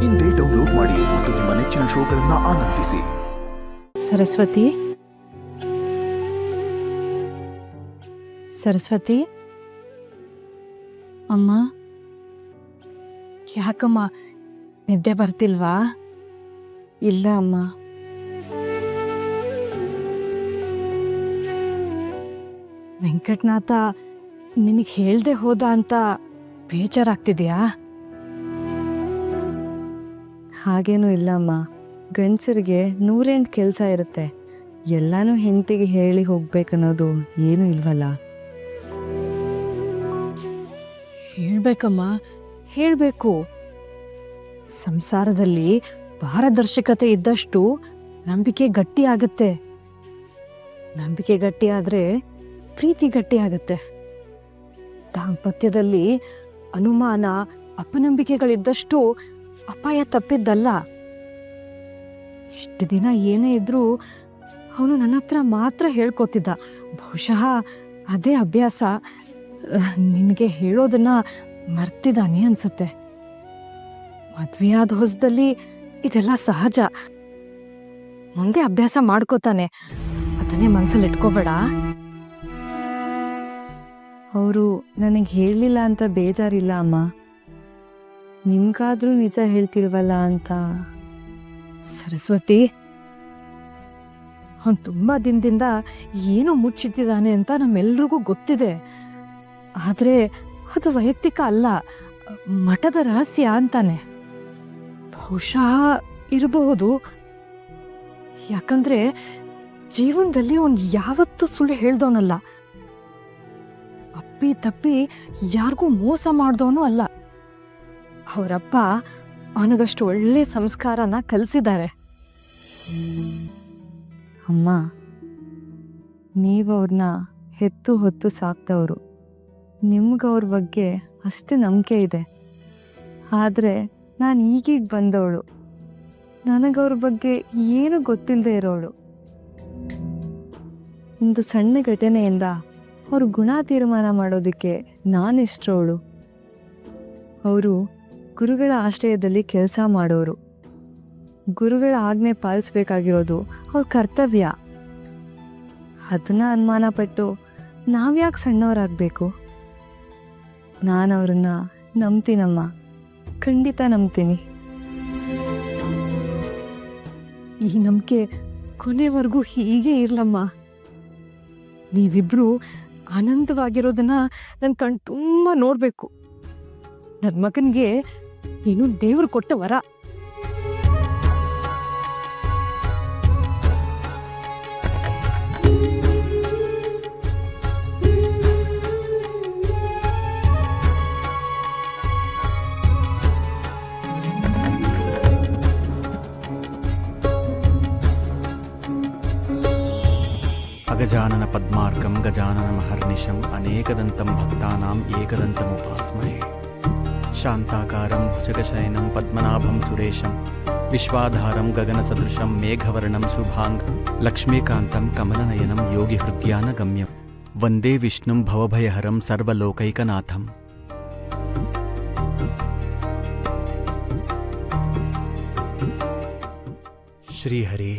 ಇಂದೇ ಡೌನ್ಲೋಡ್ ಮಾಡಿ ಮತ್ತು ನಿಮ್ಮ ನೆಚ್ಚಿನ ಶೋಗಳನ್ನು ಆನಂದಿಸಿ. ಸರಸ್ವತಿ, ಸರಸ್ವತಿ ಅಮ್ಮ, ಯಾಕಮ್ಮ ನಿದ್ದೆ ಬರ್ತಿಲ್ವಾ? ಇಲ್ಲ ಅಮ್ಮ. ವೆಂಕಟನಾಥ ನಿನಗೆ ಹೇಳ್ದೆ ಹೋದ ಅಂತ ಬೇಜಾರಾಗ್ತಿದ್ಯಾ? ಹಾಗೇನೂ ಇಲ್ಲ ಅಮ್ಮ. ಗಂಡಸರಿಗೆ 108 ಕೆಲಸ ಇರುತ್ತೆ. ಎಲ್ಲಾನು ಹೆಂಡತಿಗೆ ಹೇಳಿ ಹೋಗ್ಬೇಕನ್ನೋದು ಏನೂ ಇಲ್ವಲ್ಲ. ಹೇಳ್ಬೇಕಮ್ಮ, ಹೇಳ್ಬೇಕು. ಸಂಸಾರದಲ್ಲಿ ಪಾರದರ್ಶಕತೆ ಇದ್ದಷ್ಟು ನಂಬಿಕೆ ಗಟ್ಟಿ ಆಗುತ್ತೆ. ನಂಬಿಕೆ ಗಟ್ಟಿ ಆದ್ರೆ ಪ್ರೀತಿ ಗಟ್ಟಿ ಆಗುತ್ತೆ. ದಾಂಪತ್ಯದಲ್ಲಿ ಅನುಮಾನ, ಅಪನಂಬಿಕೆಗಳಿದ್ದಷ್ಟು ಅಪಾಯ ತಪ್ಪಿದ್ದಲ್ಲ. ಇಷ್ಟು ದಿನ ಏನೇ ಇದ್ರೂ ಅವನು ನನ್ನ ಹತ್ರ ಮಾತ್ರ ಹೇಳ್ಕೊತಿದ್ದ. ಬಹುಶಃ ಅದೇ ಅಭ್ಯಾಸ ನಿನಗೆ ಹೇಳೋದನ್ನ ಮರ್ತಿದ್ದಾನೆ ಅನ್ಸುತ್ತೆ. ಮದ್ವೆಯಾದ ಹೊಸದಲ್ಲಿ ಇದೆಲ್ಲ ಸಹಜ. ಮುಂದೆ ಅಭ್ಯಾಸ ಮಾಡ್ಕೋತಾನೆ, ಅದನ್ನೇ ಮನ್ಸಲ್ಲಿ ಇಟ್ಕೋಬೇಡ. ಅವರು ನನಗೆ ಹೇಳಲಿಲ್ಲ ಅಂತ ಬೇಜಾರಿಲ್ಲ ಅಮ್ಮ. ನಿಮ್ಗಾದ್ರೂ ನಿಜ ಹೇಳ್ತಿಲ್ವಲ್ಲ ಅಂತ. ಸರಸ್ವತಿ, ಅವನು ತುಂಬಾ ದಿನದಿಂದ ಏನೋ ಮುಚ್ಚಿಟ್ಟಿದ್ದಾನೆ ಅಂತ ನಮ್ಮೆಲ್ರಿಗೂ ಗೊತ್ತಿದೆ. ಆದ್ರೆ ಅದು ವೈಯಕ್ತಿಕ ಅಲ್ಲ, ಮಠದ ರಹಸ್ಯ ಅಂತಾನೆ. ಬಹುಶಃ ಇರಬಹುದು. ಯಾಕಂದ್ರೆ ಜೀವನದಲ್ಲಿ ಅವನು ಯಾವತ್ತೂ ಸುಳ್ಳು ಹೇಳ್ದವನಲ್ಲ. ಅಪ್ಪಿ ತಪ್ಪಿ ಯಾರಿಗೂ ಮೋಸ ಮಾಡ್ದವನು ಅಲ್ಲ. ಅವರಪ್ಪ ಅವನಿಗಷ್ಟು ಒಳ್ಳೆ ಸಂಸ್ಕಾರನ ಕಲಿಸಿದ್ದಾರೆ. ಅಮ್ಮ, ನೀವವ್ರನ್ನ ಹೆತ್ತು ಹೊತ್ತು ಸಾಕ್ತವ್ರು. ನಿಮ್ಗವ್ರ ಬಗ್ಗೆ ಅಷ್ಟು ನಂಬಿಕೆ ಇದೆ. ಆದರೆ ನಾನು ಈಗೀಗ ಬಂದವಳು. ನನಗವ್ರ ಬಗ್ಗೆ ಏನು ಗೊತ್ತಿಲ್ಲದೆ ಇರೋಳು. ಒಂದು ಸಣ್ಣ ಘಟನೆಯಿಂದ ಅವ್ರ ಗುಣ ತೀರ್ಮಾನ ಮಾಡೋದಕ್ಕೆ ನಾನೆಷ್ಟರೋಳು. ಅವರು ಗುರುಗಳ ಆಶ್ರಯದಲ್ಲಿ ಕೆಲಸ ಮಾಡೋರು. ಗುರುಗಳ ಆಜ್ಞೆ ಪಾಲಿಸ್ಬೇಕಾಗಿರೋದು ಅವ್ರ ಕರ್ತವ್ಯ. ಅದನ್ನ ಅನುಮಾನ ಪಟ್ಟು ನಾವ್ಯಾಕೆ ಸಣ್ಣವರಾಗಬೇಕು? ನಾನು ಅವ್ರನ್ನ ನಂಬ್ತೀನಮ್ಮ, ಖಂಡಿತ ನಂಬ್ತೀನಿ. ಈ ನಂಬಿಕೆ ಕೊನೆವರೆಗೂ ಹೀಗೆ ಇರ್ಲಮ್ಮ. ನೀವಿಬ್ರು ಆನಂದವಾಗಿರೋದನ್ನ ನನ್ನ ಕಣ್ ತುಂಬ ನೋಡ್ಬೇಕು. ನನ್ನ ಮಗನಿಗೆ ಏನು ದೇವ್ರು ಕೊಟ್ಟ ವರ. ಅಗಜಾನನ ಪದ್ಮಾರ್ಕಂ ಗಜಾನನ ಮಹರ್ನಿಶಂ ಅನೇಕದಂತಂ ಭಕ್ತಾನಾಂ ಏಕದಂತಮುಪಾಸ್ಮಹೇ. ಶಾಂತಾಕಾರಂ ಭುಜಗಶಯನಂ ಪದ್ಮನಾಭಂ ಸುರೇಶಂ ವಿಶ್ವಾಧಾರಂ ಗಗನಸದೃಶಂ ಮೇಘವರ್ಣಂ ಶುಭಾಂಗ್ ಲಕ್ಷ್ಮೀಕಾಂತಂ ಕಮಲನಯನಂ ಯೋಗಿ ಹೃದ್ಯಾನಗಮ್ಯಂ ವಂದೇ ವಿಷ್ಣುಂ ಭವಭಯಹರಂ ಸರ್ವಲೋಕೈಕನಾಥಂ. ಶ್ರೀಹರಿ